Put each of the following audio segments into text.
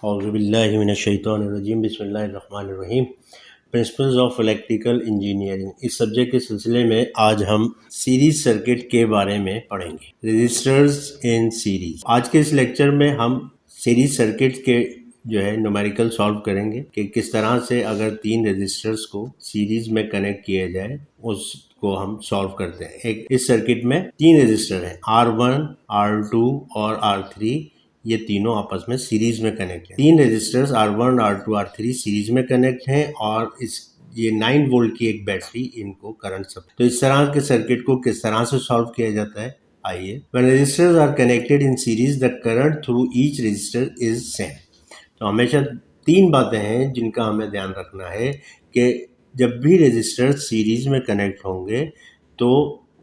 औज़ुबिल्लाहिमिनश्शैतानिर्रजीम बिस्मिल्लाहिर्रहमानिर्रहीम। Principles of electrical engineering, इस subject के सिलसिले में आज हम सीरीज सर्किट के बारे में पढ़ेंगे। Resistors in series. आज के इस लेक्चर में हम सीरीज सर्किट के जो है न्यूमेरिकल सॉल्व करेंगे कि किस तरह से अगर तीन रजिस्टर्स को सीरीज में कनेक्ट किया जाए उसको हम सॉल्व करते हैं। एक इस सर्किट में तीन रजिस्टर हैं, R1, R2 और R3। ये तीनों आपस में सीरीज में कनेक्ट हैं। तीन registers R1, R2, R3 series में कनेक्ट हैं और ये 9 वोल्ट की एक बैटरी इनको करंट सप्लाई। तो इस तरह के सर्किट को किस तरह से सॉल्व किया जाता है, आइए। When resistors are connected in series, the current through each resistor is same। तो हमेशा तीन बातें हैं जिनका हमें ध्यान रखना है कि जब भी रजिस्टर सीरीज में कनेक्ट होंगे तो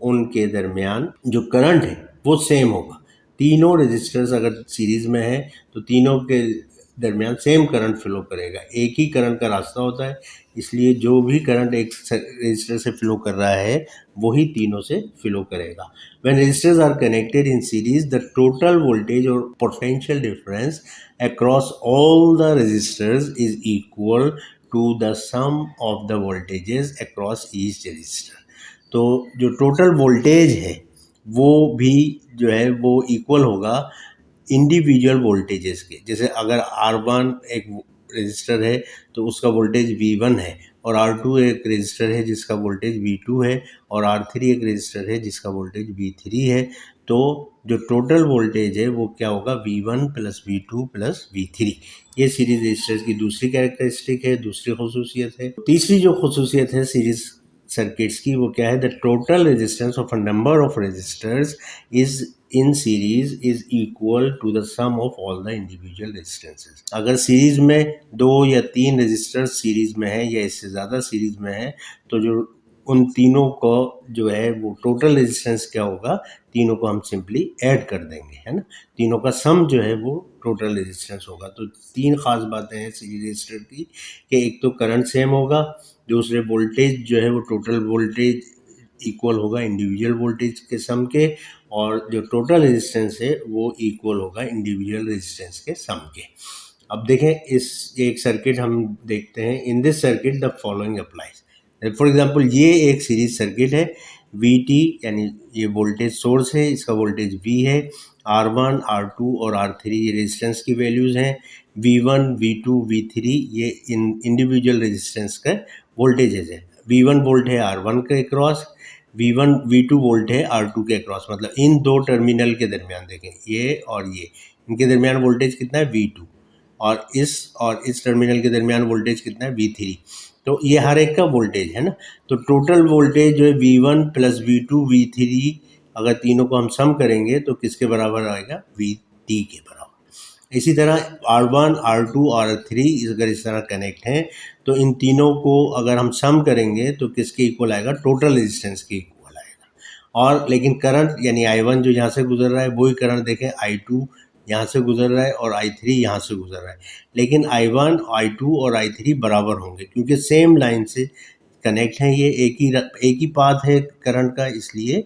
उनके दरमियान जो करंट है वो सेम होगा। तीनों रजिस्टर्स अगर सीरीज में है तो तीनों के दरमियान सेम करंट फ्लो करेगा। एक ही करंट का रास्ता होता है, इसलिए जो भी करंट एक रजिस्टर से फ्लो कर रहा है वही तीनों से फ्लो करेगा। When resistors are connected in series, the total voltage or potential difference across all the resistors is equal to the sum of the voltages across each resistor। तो जो टोटल वोल्टेज है वो भी जो है वो इक्वल होगा इंडिविजुअल वोल्टेजेस के। जैसे अगर R1 एक रजिस्टर है तो उसका वोल्टेज V1 है, और R2 एक रजिस्टर है जिसका वोल्टेज V2 है, और R3 एक रजिस्टर है जिसका वोल्टेज V3 है। तो जो टोटल वोल्टेज है वो क्या होगा, V1 plus V2 plus V3। ये सीरीज रजिस्टर्स की दूसरी कैरेक्टरिस्टिक है, दूसरी खसूसियत है। तीसरी जो खसूसियत है सीरीज सर्किट्स की वो क्या है, the total resistance of a number of resistors is in series is equal to the sum of all the individual resistances. अगर सीरीज में दो या तीन रेजिस्टर्स सीरीज में है या इससे ज़्यादा सीरीज में है तो जो उन तीनों को जो है वो टोटल रेजिस्टेंस क्या होगा, तीनों को हम सिंपली ऐड कर देंगे, है ना। तीनों का सम जो है वो टोटल रेजिस्टेंस होगा। तो तीन खास बातें हैं सीरीज रेजिस्टर की कि एक तो करंट सेम होगा, दूसरे वोल्टेज जो है वो टोटल वोल्टेज इक्वल होगा इंडिविजुअल वोल्टेज के सम के, और जो टोटल रेजिस्टेंस है वो इक्वल होगा इंडिविजुअल रेजिस्टेंस के सम के। अब देखें इस एक सर्किट हम देखते हैं। In this circuit the following applies. For example ये एक सीरीज सर्किट है। VT यानी ये वोल्टेज सोर्स है, इसका वोल्टेज V है। R1, R2 और R3 ये रेजिस्टेंस की वैल्यूज़ हैं। V1, V2, V3 ये इन इंडिविजुअल रेजिस्टेंस का वोल्टेजेस है। V1 वोल्ट है R1 के अक्रॉस, V2 वोल्ट है R2 के अक्रॉस। मतलब इन दो टर्मिनल के दरमियान देखें, ये और ये, इनके दरमियान वोल्टेज कितना है V2, और इस टर्मिनल के दरमियान वोल्टेज कितना है V3। तो ये हर एक का वोल्टेज है ना। तो टोटल वोल्टेज जो है V1 प्लस V2 V3, अगर तीनों को हम सम करेंगे तो किसके बराबर आएगा, VT के बराबर। इसी तरह R1, R2 और R3 अगर इस तरह कनेक्ट हैं तो इन तीनों को अगर हम सम करेंगे तो किसके इक्वल आएगा, टोटल रेजिस्टेंस के इक्वल आएगा। और लेकिन करंट यानी I1 जो यहाँ से गुजर रहा है वही करंट देखें I2 यहाँ से गुजर रहा है और I3 यहाँ से गुजर रहा है। लेकिन I1, I2 और I3 बराबर होंगे क्योंकि सेम लाइन से कनेक्ट हैं, ये एक ही पाथ है करंट का, इसलिए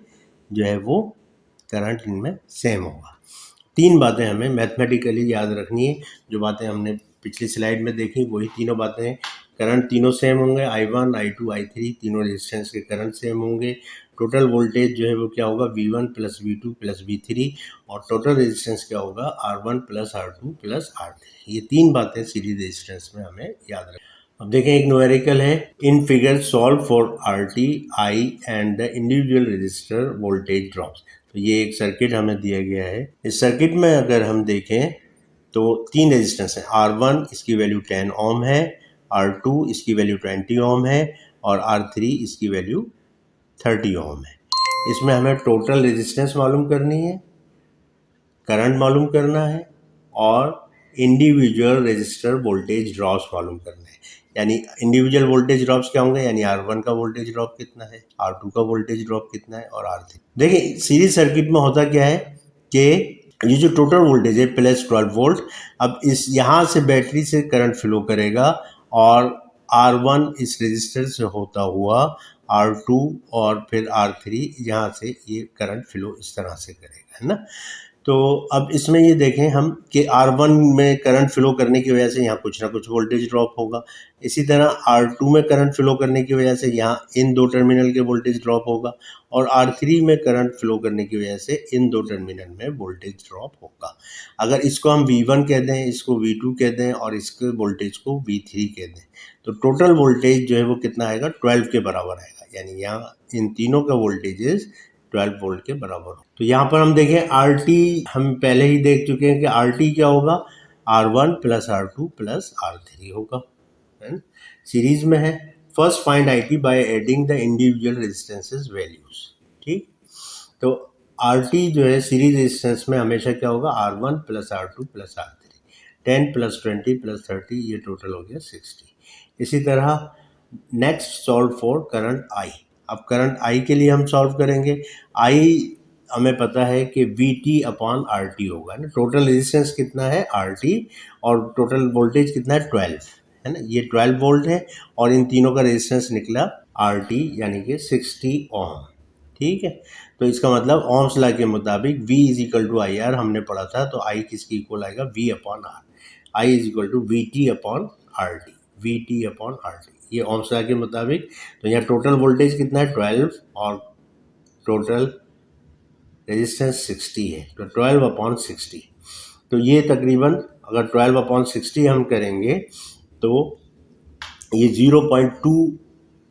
जो है वो करंट इनमें सेम होगा। तीन बातें हमें मैथमेटिकली याद रखनी है। जो बातें हमने पिछली स्लाइड में देखी वही तीनों बातें हैं। करंट तीनों सेम होंगे, I1, I2, I3 तीनों रेजिस्टेंस के करंट सेम होंगे। टोटल वोल्टेज जो है वो क्या होगा, V1 plus V2 plus V3, और टोटल रेजिस्टेंस क्या होगा, R1 plus R2 plus R3। ये तीन बातें सीरीज रेजिस्टेंस में हमें याद रखनी। अब देखें एक न्यूमेरिकल है। In figure solve for RT, I and the individual register voltage drops. तो ये एक सर्किट हमें दिया गया है। इस सर्किट में अगर हम देखें तो तीन रेजिस्टेंस हैं। R1 इसकी वैल्यू 10 ओम है, R2 इसकी वैल्यू 20 ओम है, और R3 इसकी वैल्यू 30 ओम है। इसमें हमें टोटल रेजिस्टेंस मालूम करनी है, करंट मालूम करना है, और इंडिविजुअल रजिस्टर वोल्टेज ड्रॉप्स मालूम करना है। यानी इंडिविजुअल वोल्टेज ड्रॉप्स क्या होंगे, यानी R1 का वोल्टेज ड्रॉप कितना है, R2 का वोल्टेज ड्रॉप कितना है, और R3। देखिए सीरीज सर्किट में होता क्या है कि ये जो टोटल वोल्टेज है प्लस 12 वोल्ट, अब इस यहाँ से बैटरी से करंट फ्लो करेगा, और R1 इस रजिस्टर से होता हुआ R2 और फिर R3 यहाँ से ये करंट फ्लो इस तरह से करेगा, है ना। तो अब इसमें ये देखें हम कि R1 में करंट फ्लो करने की वजह से यहाँ कुछ ना कुछ वोल्टेज ड्रॉप होगा, इसी तरह R2 में करंट फ्लो करने की वजह से यहाँ इन दो टर्मिनल के वोल्टेज ड्रॉप होगा, और R3 में करंट फ्लो करने की वजह से इन दो टर्मिनल में वोल्टेज ड्रॉप होगा। अगर इसको हम V1 कह दें, इसको V2 कह दें और इसके वोल्टेज को V3 कह दें, तो टोटल वोल्टेज जो है वो कितना आएगा, 12 के बराबर आएगा। यानी यहाँ इन तीनों का वोल्टेजेस 12 वोल्ट के बराबर हो। तो यहाँ पर हम देखें RT हम पहले ही देख चुके हैं कि RT क्या होगा, R1 plus R2 plus R3 होगा, है ना, सीरीज में है। First find IT by adding the individual resistances values. ठीक, तो RT जो है सीरीज रेजिस्टेंस में हमेशा क्या होगा, R1 plus R2 plus R3, 10 plus 20 plus 30, ये टोटल हो गया 60। इसी तरह next solve for current I। अब करंट I के लिए हम सॉल्व करेंगे। I हमें पता है कि VT अपॉन RT होगा ना, टोटल रेजिस्टेंस कितना है RT और टोटल वोल्टेज कितना है 12, है ना, ये 12 वोल्ट है और इन तीनों का रेजिस्टेंस निकला RT यानी कि 60 ओम। ठीक है, तो इसका मतलब ओम्स लॉ के मुताबिक V is equal to I R हमने पढ़ा था, तो I किसकी इक्वल आएगा, V upon R. I is equal to VT upon RT, VT upon RT, ये ओम्स लॉ के मुताबिक। तो यहाँ टोटल वोल्टेज कितना है 12 और टोटल रेजिस्टेंस 60 है, तो 12 अपॉन 60। तो ये तकरीबन अगर 12 अपॉन 60 हम करेंगे तो ये 0.2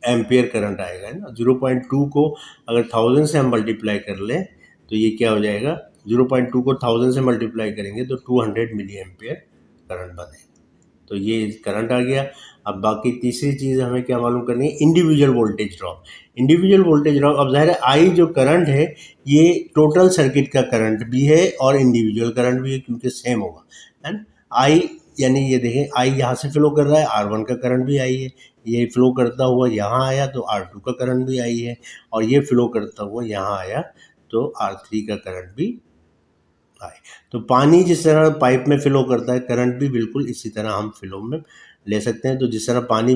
एम्पियर करंट आएगा, है ना। 0.2 को अगर 1000 से हम मल्टीप्लाई कर लें तो ये क्या हो जाएगा, 0.2 को 1000 से मल्टीप्लाई करेंगे तो 200 मिली एम्पियर करंट बनेगा। तो ये करंट आ गया। अब बाकी तीसरी चीज़ हमें क्या मालूम करनी है, individual voltage drop. Individual voltage drop, अब ज़ाहिर है आई जो करंट है ये टोटल सर्किट का करंट भी है और इंडिविजुअल करंट भी है क्योंकि सेम होगा, है ना। आई यानी ये देखें, आई यहाँ से फ्लो कर रहा है, R1 का करंट भी आई है, ये फ्लो करता हुआ यहाँ आया तो R2 का करंट भी आई है, और ये फ्लो करता हुआ यहाँ आया तो R3 का करंट भी आए। तो पानी जिस तरह पाइप में फ्लो करता है, करंट भी बिल्कुल इसी तरह हम फ्लो में ले सकते हैं। तो जिस तरह पानी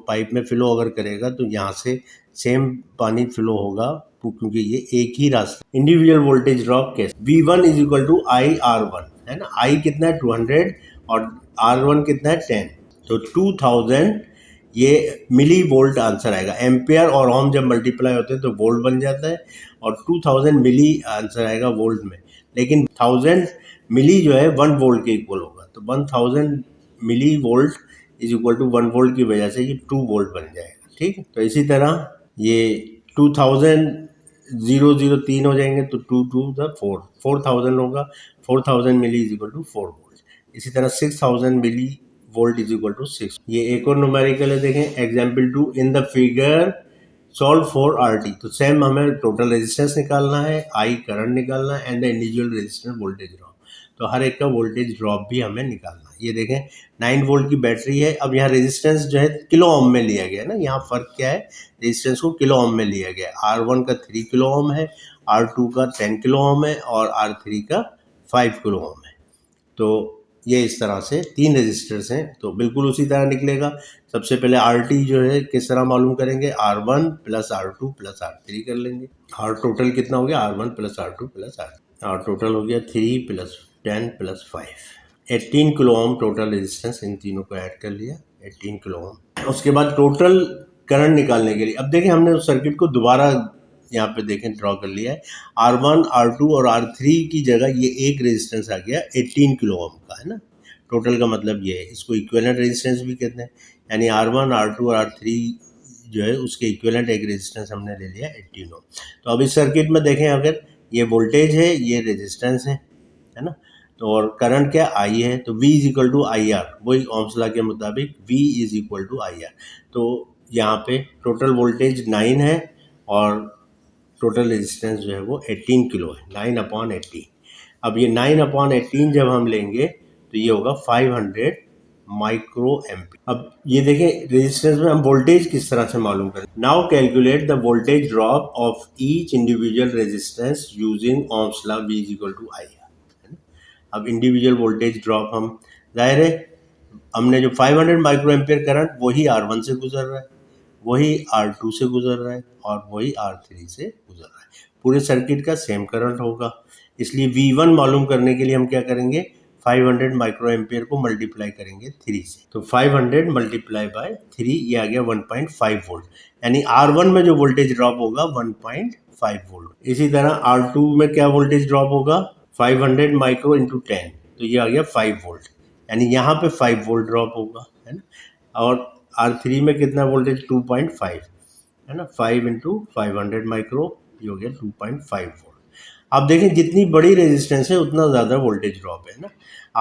पाइप में फ्लो अगर करेगा तो यहाँ से सेम पानी फ्लो होगा क्योंकि ये एक ही रास्ता। इंडिविजुअल वोल्टेज ड्रॉप कैसे, V1 is equal to I/R1, है ना। I कितना है 200 और R1 कितना है 10, तो 2000 ये मिली वोल्ट आंसर आएगा। एम्पियर और ओम जब मल्टीप्लाई होते हैं तो वोल्ट बन जाता है और 2000 मिली आंसर आएगा वोल्ट में, लेकिन 1000 मिली जो है 1 वोल्ट के इक्वल होगा, तो 1000 milli volt is equal to 1 volt की वजह से ये 2 वोल्ट बन जाएगा। ठीक है, तो इसी तरह ये 2000 0 3 हो जाएंगे तो 2 2 द 4 4000 होगा, 4000 milli is equal to 4 volt. इसी तरह 6000 milli volt is equal to 6। ये एक और न्यूमेरिकल है, देखें example 2, in the figure solve for RT। तो सेम हमें टोटल रेजिस्टेंस निकालना है, I करंट निकालना है and the individual resistance voltage drop. तो हर एक का वोल्टेज ड्रॉप भी हमें निकालना है। ये देखें 9 वोल्ट की बैटरी है। अब यहाँ रेजिस्टेंस जो है किलो ओम में लिया गया है ना, यहाँ फ़र्क क्या है, रेजिस्टेंस को किलो ओम में लिया गया है। R1 का 3 किलो ओम है, R2 का 10 किलो ओम है और R3 का 5 किलो ओम है। तो ये इस तरह से 3 रजिस्टर्स हैं, तो बिल्कुल उसी तरह निकलेगा। सबसे पहले RT जो है किस तरह मालूम करेंगे, R1 plus R2 plus R3 कर लेंगे। R टोटल कितना हो गया, R1 plus R2 plus R total हो गया 3 plus 10 plus 5, 18 kilo ohm total resistance. इन तीनों को ऐड कर लिया, 18 किलो ओम। उसके बाद टोटल करंट निकालने के लिए अब देखें हमने उस सर्किट को दोबारा यहाँ पे देखें ड्रॉ कर लिया है। R1 R2 और R3 की जगह ये एक रेजिस्टेंस आ गया 18 किलो ओम का, है ना। टोटल का मतलब ये है, इसको इक्विवेलेंट रेजिस्टेंस भी कहते हैं। यानी R1 R2 और R3 जो है उसके इक्विवेलेंट एक रेजिस्टेंस हमने ले लिया 18 ओम। तो अब इस सर्किट में देखें, अगर ये वोल्टेज है, ये रेजिस्टेंस है ना, तो और करंट क्या I है, तो V is equal to I R, वही ओम्स लॉ के मुताबिक V is equal to I R. तो यहाँ पे टोटल वोल्टेज 9 है और टोटल रेजिस्टेंस जो है वो 18 किलो है, 9 अपॉन 18। अब ये 9 अपॉन 18 जब हम लेंगे तो ये होगा 500 माइक्रो एम्पियर। अब ये देखें रेजिस्टेंस में हम वोल्टेज किस तरह से मालूम करें। Now calculate the voltage drop of each individual resistance using Ohm's law V is equal to I R. अब इंडिविजुअल वोल्टेज ड्रॉप हम, जाहिर है हमने जो 500 माइक्रो एम्पियर करंट वही R1 से गुजर रहा है, वही R2 से गुजर रहा है और वही R3 से गुजर रहा है। पूरे सर्किट का सेम करंट होगा। इसलिए V1 मालूम करने के लिए हम क्या करेंगे, 500 माइक्रो एम्पियर को मल्टीप्लाई करेंगे 3 से, तो 500 मल्टीप्लाई बाय 3 ये आ गया 1.5 वोल्ट, यानी R1 में जो वोल्टेज ड्रॉप होगा 1.5 वोल्ट। इसी तरह R2 में क्या वोल्टेज ड्रॉप होगा, 500 माइक्रो इंटू 10, तो ये आ गया 5 वोल्ट, यानी यहाँ पे 5 वोल्ट ड्रॉप होगा, है ना। और R3 में कितना वोल्टेज, 2.5, है ना, 5 इंटू 500 माइक्रो, ये हो गया 2.5 वोल्ट। अब देखें जितनी बड़ी रेजिस्टेंस है उतना ज़्यादा वोल्टेज ड्रॉप है ना।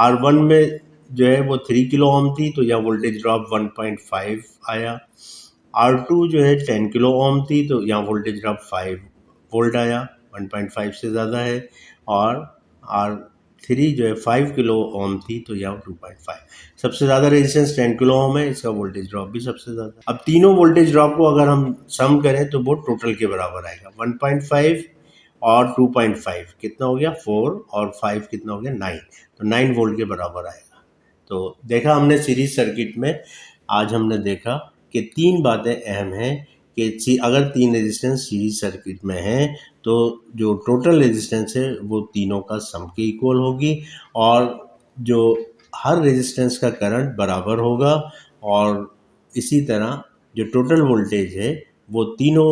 R1 में जो है वो 3 किलो ओम थी, तो यहाँ वोल्टेज ड्रॉप 1.5 आया। R2 जो है 10 किलो ओम थी, तो यहाँ वोल्टेज ड्रॉप 5 वोल्ट आया, 1.5 से ज़्यादा है। और R3 जो है 5 किलो ओम थी, तो यहाँ 2.5। सबसे ज़्यादा रेजिस्टेंस 10 किलो ओम है, इसका वोल्टेज ड्रॉप भी सबसे ज़्यादा। अब तीनों वोल्टेज ड्रॉप को अगर हम सम करें तो वो टोटल के बराबर आएगा, 1.5 और 2.5 कितना हो गया 4, और 5 कितना हो गया 9, तो 9 वोल्ट के बराबर आएगा। तो देखा हमने सीरीज सर्किट में, आज हमने देखा कि 3 बातें अहम हैं कि अगर 3 रेजिस्टेंस सीरीज सर्किट में हैं तो जो टोटल रेजिस्टेंस है वो तीनों का सम के इक्वल होगी, और जो हर रेजिस्टेंस का करंट बराबर होगा, और इसी तरह जो टोटल वोल्टेज है वो तीनों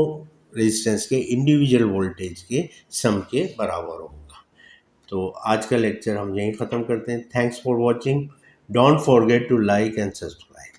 रेजिस्टेंस के इंडिविजुअल वोल्टेज के सम के बराबर होगा। तो आज का लेक्चर हम यहीं ख़त्म करते हैं। Thanks for watching. Don't forget to like and subscribe.